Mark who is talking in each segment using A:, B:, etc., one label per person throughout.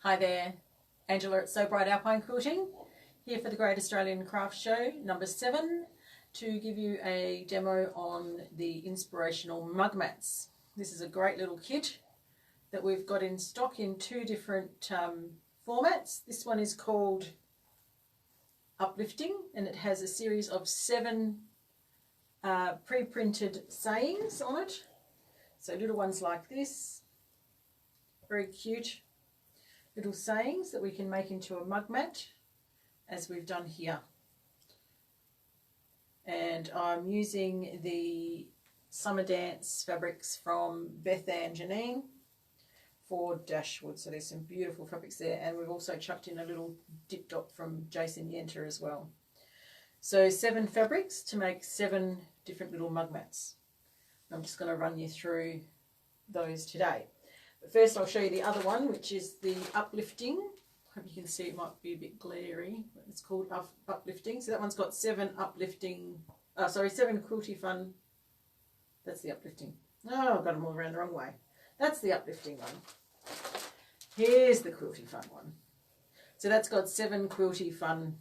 A: Hi there, Angela at So Bright Alpine Quilting, here for the Great Australian Craft Show number 7 to give you a demo on the Inspirational mug mats. This is a great little kit that we've got in stock in 2 different formats. This one is called Uplifting, and it has a series of 7 pre-printed sayings on it. So little ones like this, very cute little sayings that we can make into a mug mat, as we've done here. And I'm using the Summer Dance fabrics from Beth Ann Janine for Dashwood. So there's some beautiful fabrics there, and we've also chucked in a little dip dot from Jason Yenter as well. So 7 fabrics to make 7 different little mug mats. I'm just going to run you through those today. But first I'll show you the other one, which is the Uplifting. Hope you can see, it might be a bit glary, but it's called Uplifting. So that one's got 7 uplifting, 7 Quilty Fun. That's the Uplifting. Oh, I've got them all around the wrong way. That's the Uplifting one. Here's the Quilty Fun one. So that's got 7 Quilty Fun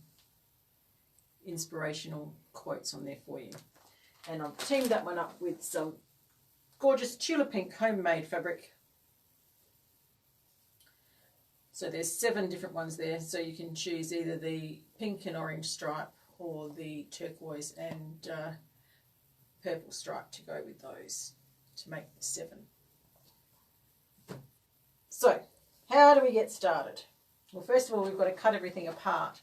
A: inspirational quotes on there for you. And I've teamed that one up with some gorgeous tulip pink homemade fabric. So there's 7 different ones there, so you can choose either the pink and orange stripe or the turquoise and purple stripe to go with those to make the 7. So how do we get started? Well, first of all, we've got to cut everything apart.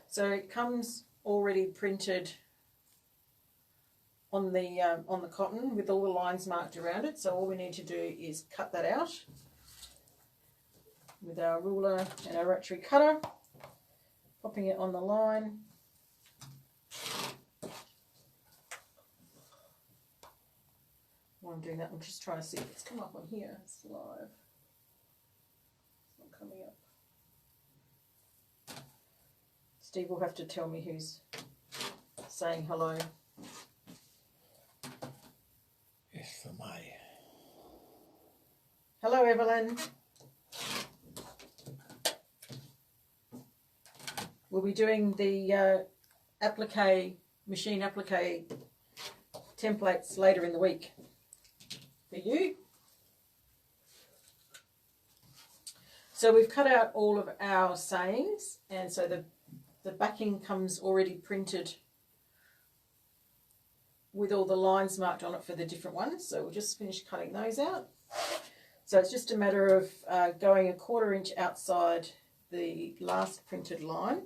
A: So it comes already printed on the cotton with all the lines marked around it. So all we need to do is cut that out with our ruler and our rotary cutter, popping it on the line. While I'm doing that, I'm just trying to see if it's come up on here. It's live. It's not coming up. Steve will have to tell me who's saying hello.
B: Yes, for me.
A: Hello, Evelyn. We'll be doing the machine applique templates later in the week for you. So we've cut out all of our sayings, and so the backing comes already printed with all the lines marked on it for the different ones. So we'll just finish cutting those out. So it's just a matter of going 1/4 inch outside the last printed line.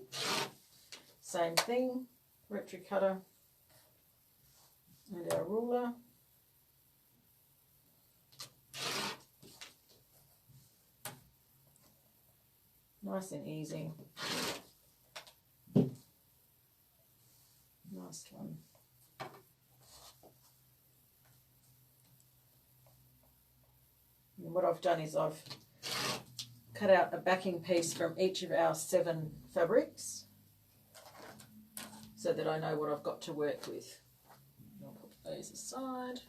A: Same thing, rotary cutter and our ruler. Nice and easy. Nice one. And what I've done is I've cut out a backing piece from each of our 7 fabrics so that I know what I've got to work with. I'll put those aside.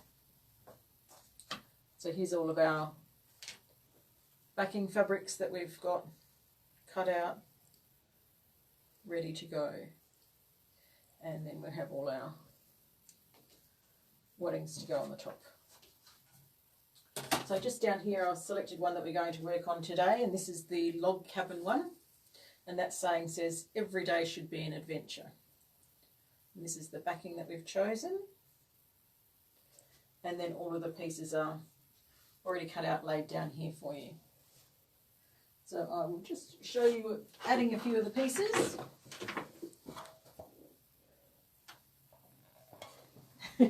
A: So here's all of our backing fabrics that we've got cut out, ready to go. And then we'll have all our waddings to go on the top. So just down here I've selected one that we're going to work on today, and this is the log cabin one, and that saying says every day should be an adventure. And this is the backing that we've chosen, and then all of the pieces are already cut out, laid down here for you. So I will just show you adding a few of the pieces.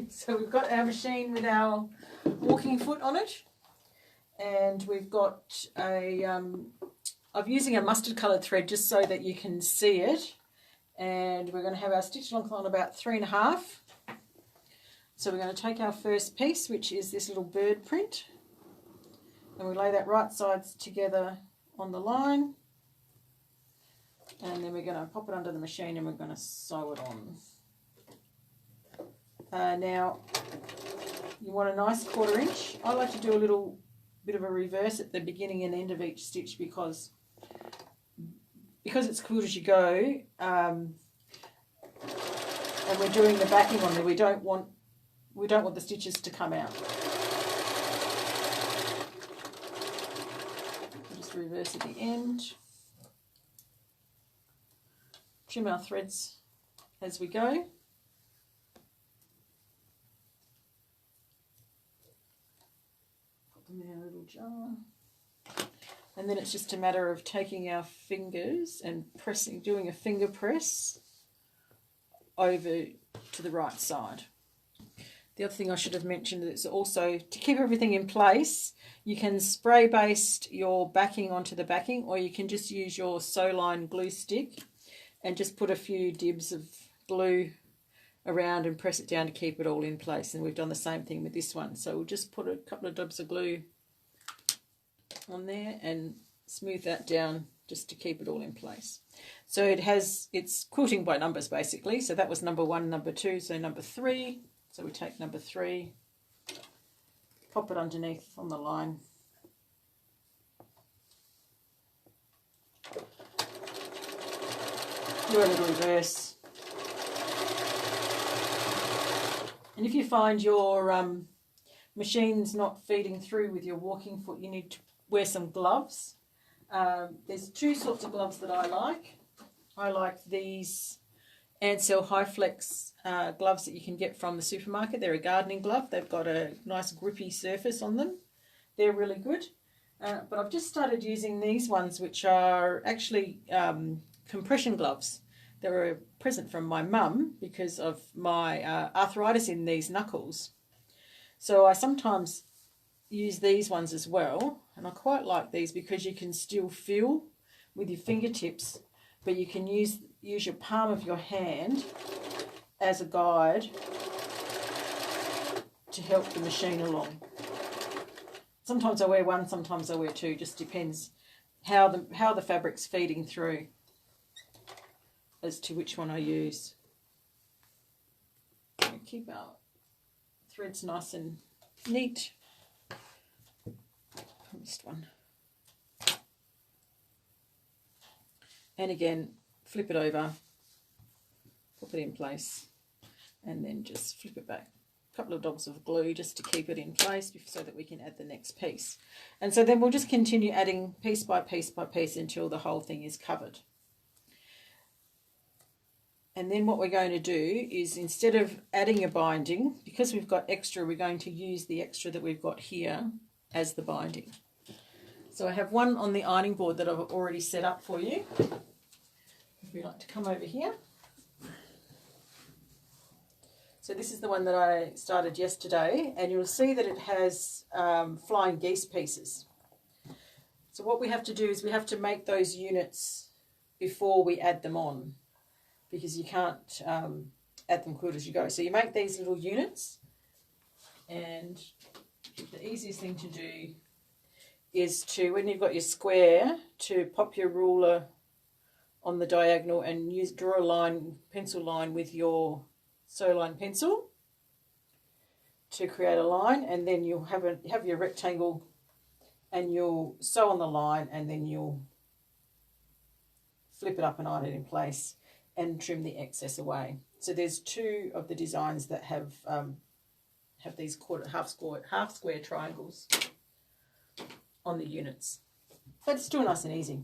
A: So we've got our machine with our walking foot on it, and we've got I'm using a mustard coloured thread just so that you can see it, and we're going to have our stitch length on about 3.5. So we're going to take our first piece, which is this little bird print, and we lay that right sides together on the line, and then we're going to pop it under the machine and we're going to sew it on. Now you want a nice 1/4 inch. I like to do a little bit of a reverse at the beginning and end of each stitch because because it's quilt as you go, and we're doing the backing on there, we don't want the stitches to come out. We'll just reverse at the end. Trim our threads as we go. Put them in a little jar. And then it's just a matter of taking our fingers and doing a finger press over to the right side. The other thing I should have mentioned is also to keep everything in place, you can spray baste your backing onto the backing, or you can just use your Sew-Line glue stick and just put a few dibs of glue around and press it down to keep it all in place. And we've done the same thing with this one. So we'll just put a couple of dibs of glue on there and smooth that down just to keep it all in place. So it's quilting by numbers basically. So that was number 1, number 2, so number 3. So we take number 3, pop it underneath on the line. Do a little reverse. And if you find your machine's not feeding through with your walking foot, you need to wear some gloves. There's 2 sorts of gloves that I like. I like these Ansell High Flex gloves that you can get from the supermarket. They're a gardening glove. They've got a nice grippy surface on them. They're really good. But I've just started using these ones, which are actually compression gloves. They were a present from my mum because of my arthritis in these knuckles. So I sometimes use these ones as well, and I quite like these because you can still feel with your fingertips, but you can use your palm of your hand as a guide to help the machine along. Sometimes I wear one, sometimes I wear 2, just depends how the fabric's feeding through as to which one I use. Keep our threads nice and neat. I missed one. And again, flip it over, pop it in place, and then just flip it back. A couple of dobs of glue just to keep it in place so that we can add the next piece. And so then we'll just continue adding piece by piece by piece until the whole thing is covered. And then what we're going to do is, instead of adding a binding, because we've got extra, we're going to use the extra that we've got here as the binding. So I have one on the ironing board that I've already set up for you. If you'd like to come over here. So this is the one that I started yesterday, and you'll see that it has flying geese pieces. So what we have to do is we have to make those units before we add them on, because you can't add them quilt as you go. So you make these little units, and the easiest thing to do is to, when you've got your square, to pop your ruler on the diagonal and draw a line, pencil line with your Sew-Line pencil to create a line, and then you'll have your rectangle, and you'll sew on the line, and then you'll flip it up and iron it in place and trim the excess away. So there's 2 of the designs that have these half square triangles on the units, but it's still nice and easy.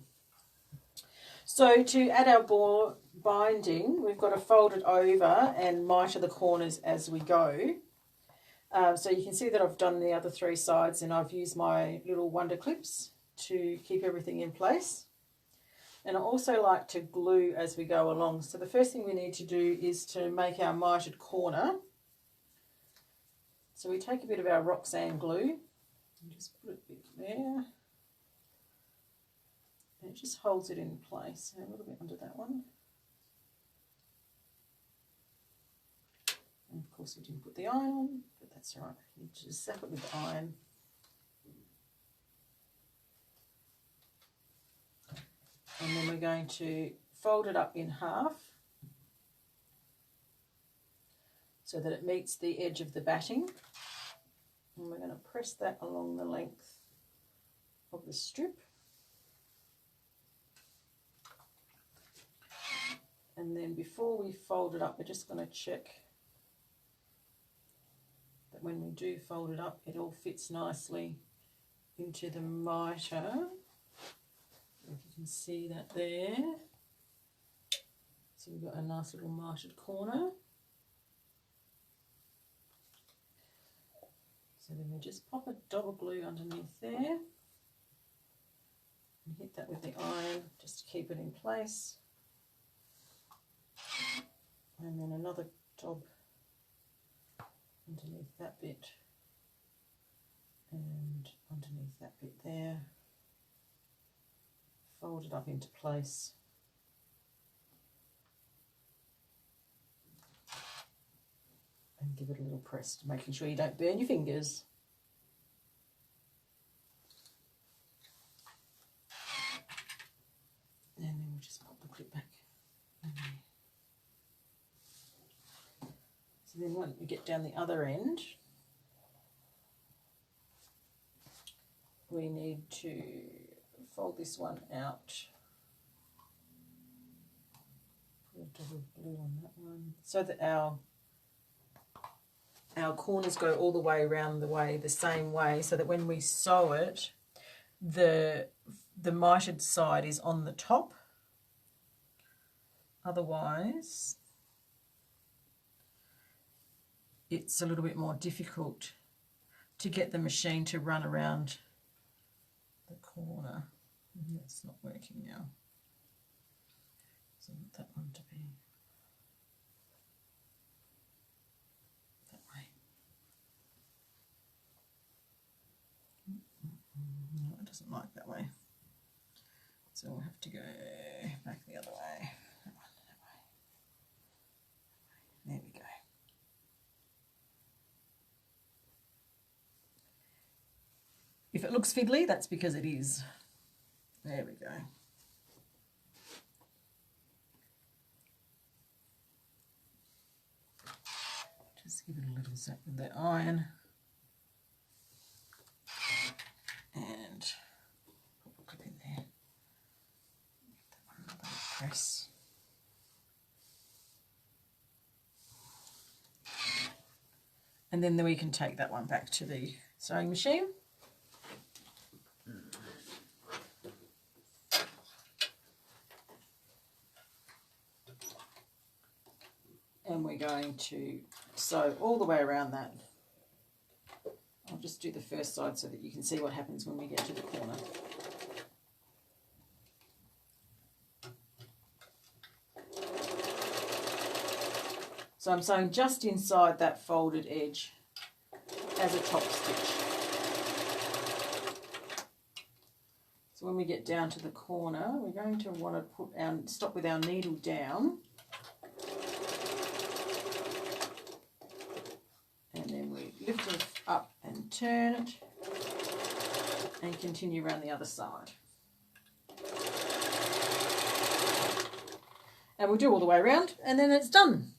A: So to add our binding, we've got to fold it over and miter the corners as we go. So you can see that I've done the other 3 sides, and I've used my little wonder clips to keep everything in place. And I also like to glue as we go along. So the first thing we need to do is to make our mitered corner. So we take a bit of our Roxanne glue and just put it a bit there. And it just holds it in place. A little bit under that one. And of course we didn't put the iron on, but that's all right. You just zap it with the iron. And then we're going to fold it up in half so that it meets the edge of the batting. And we're going to press that along the length of the strip. And then before we fold it up, we're just going to check that when we do fold it up, it all fits nicely into the mitre. If you can see that there. So we've got a nice little mitered corner. So then we just pop a dab of glue underneath there and hit that with the iron just to keep it in place. And then another dab underneath that bit and underneath that bit there. Fold it up into place. And give it a little press, making sure you don't burn your fingers. And then we'll just pop the clip back in there. So then when we get down the other end, we need to fold this one out. Put a dab of glue on that one so that our corners go all the way around the same way, so that when we sew it, the mitered side is on the top. Otherwise, it's a little bit more difficult to get the machine to run around the corner. It's not working now. So I want that one to be that way. No, it doesn't like that way. So we'll have to go back the other way. That one, that way. There we go. If it looks fiddly, that's because it is. There we go. Just give it a little zap with the iron. And put a clip in there. Give that one another press. And then we can take that one back to the sewing machine. And we're going to sew all the way around that. I'll just do the first side so that you can see what happens when we get to the corner. So I'm sewing just inside that folded edge as a top stitch. So when we get down to the corner, we're going to want to stop with our needle down. And then we lift it up and turn it and continue around the other side. And we'll do all the way around and then it's done.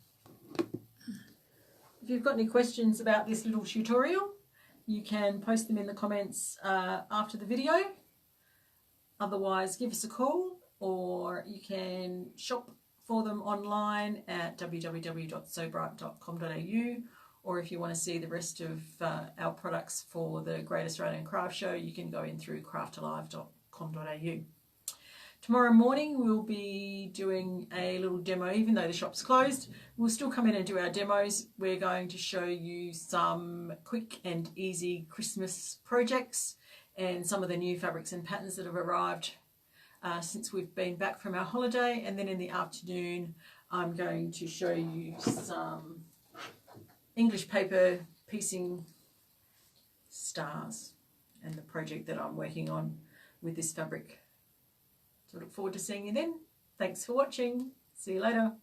A: If you've got any questions about this little tutorial, you can post them in the comments after the video. Otherwise, give us a call, or you can shop for them online at www.sewbright.com.au, or if you want to see the rest of our products for the Great Australian Craft Show, you can go in through craftalive.com.au. Tomorrow morning we'll be doing a little demo. Even though the shop's closed, we'll still come in and do our demos. We're going to show you some quick and easy Christmas projects and some of the new fabrics and patterns that have arrived since we've been back from our holiday. And then in the afternoon I'm going to show you some English paper piecing stars and the project that I'm working on with this fabric. So I look forward to seeing you then. Thanks for watching. See you later.